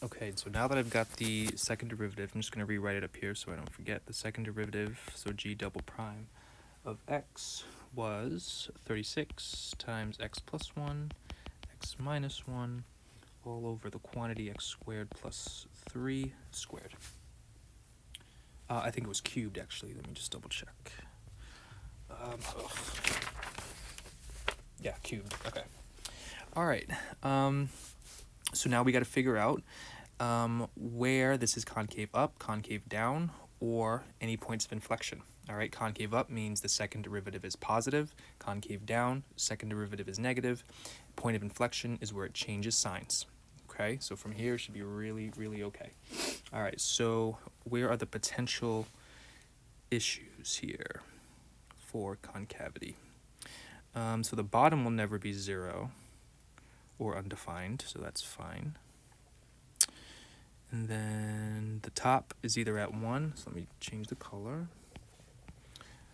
Okay, so now that I've got the second derivative, I'm just going to rewrite it up here so I don't forget. The second derivative, so g double prime of x was 36 times x plus 1, x minus 1, all over the quantity x squared plus 3 squared. I think it was cubed, actually. Let me just double check. Yeah, cubed. Okay. All right. So now we got to figure out where this is concave up, concave down, or any points of inflection. All right, concave up means the second derivative is positive. Concave down, second derivative is negative. Point of inflection is where it changes signs. Okay, so from here it should be really, really okay. All right, so where are the potential issues here for concavity? So the bottom will never be 0 or undefined, so that's fine. And then the top is either at 1, so let me change the color,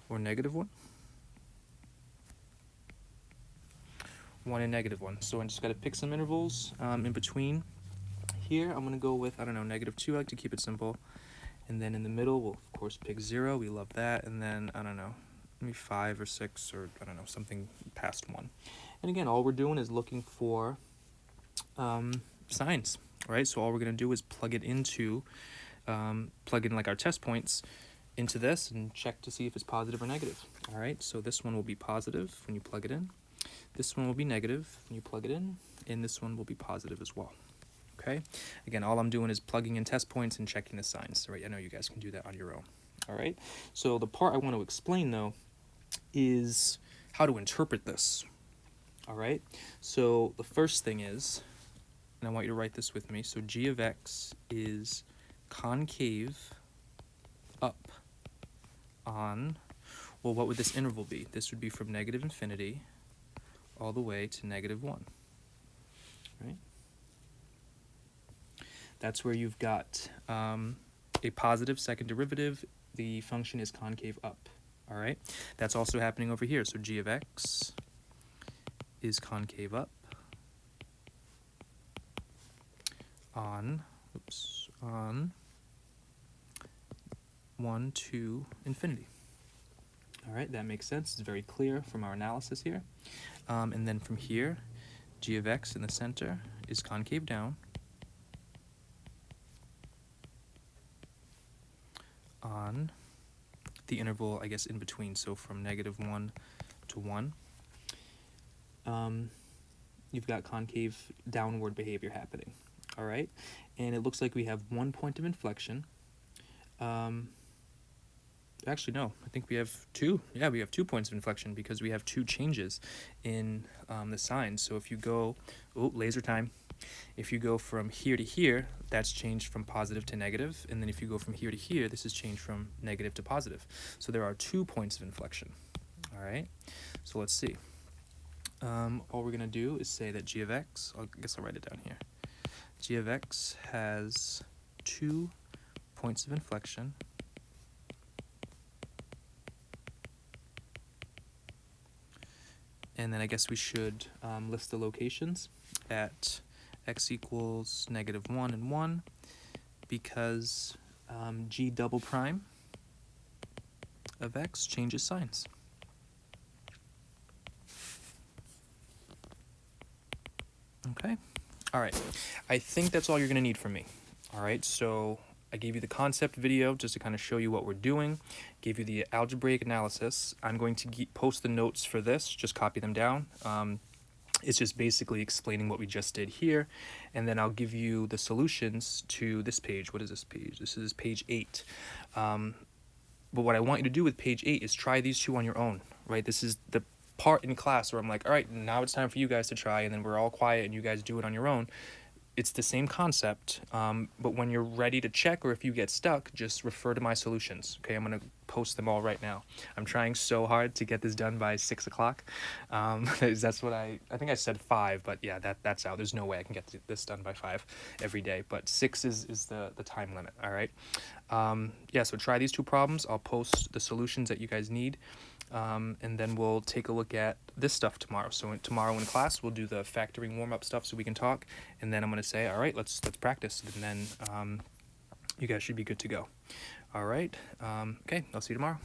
or negative 1. 1 and negative 1. So I just got to pick some intervals in between. Here I'm going to go with, I don't know, negative 2. I like to keep it simple. And then in the middle, we'll of course pick 0. We love that. And then, I don't know, maybe 5 or 6 or, I don't know, something past 1. And again, all we're doing is looking for signs, right? So all we're going to do is plug in like our test points into this and check to see if it's positive or negative. All right, so this one will be positive when you plug it in. This one will be negative when you plug it in, and this one will be positive as well. Okay, again, all I'm doing is plugging in test points and checking the signs. Right, I know you guys can do that on your own. All right, so the part I want to explain though is how to interpret this. All right, so the first thing is, and I want you to write this with me, so g of x is concave up on, well, what would this interval be? This would be from negative infinity all the way to negative 1, right? That's where you've got a positive second derivative. The function is concave up, all right? That's also happening over here. So g of x is concave up on 1 to infinity. All right, that makes sense. It's very clear from our analysis here. And then from here, g of x in the center is concave down on the interval, I guess, in between, so from negative 1 to 1. You've got concave downward behavior happening, all right? And it looks like we have 1 point of inflection. Actually, no, I think we have 2. Yeah, we have 2 points of inflection because we have 2 changes in the signs. So if you go, laser time. If you go from here to here, that's changed from positive to negative. And then if you go from here to here, this is changed from negative to positive. So there are 2 points of inflection. All right, so let's see. All we're going to do is say that g of x, I guess I'll write it down here. G of x has 2 points of inflection. And then I guess we should list the locations at x equals negative 1 and 1 because g double prime of x changes signs. Okay, all right. I think that's all you're going to need from me. All right, so I gave you the concept video just to kind of show you what we're doing, gave you the algebraic analysis. I'm going to post the notes for this, just copy them down. It's just basically explaining what we just did here, and then I'll give you the solutions to this page. What is this page? This is page 8. But what I want you to do with page 8 is try these two on your own, right? This is the part in class where I'm like, all right, now it's time for you guys to try, and then we're all quiet and you guys do it on your own. It's the same concept, but when you're ready to check or if you get stuck, just refer to my solutions. Okay, I'm going to post them all right now. I'm trying so hard to get this done by 6 o'clock. That's what I think I said 5, but yeah, that's out. There's no way I can get this done by 5 every day, but 6 is the time limit, all right? Yeah, so try these 2 problems. I'll post the solutions that you guys need. and then we'll take a look at this stuff tomorrow. So tomorrow in class, we'll do the factoring warm-up stuff so we can talk, and then I'm going to say, all right, let's practice, and then you guys should be good to go. All right. Okay, I'll see you tomorrow.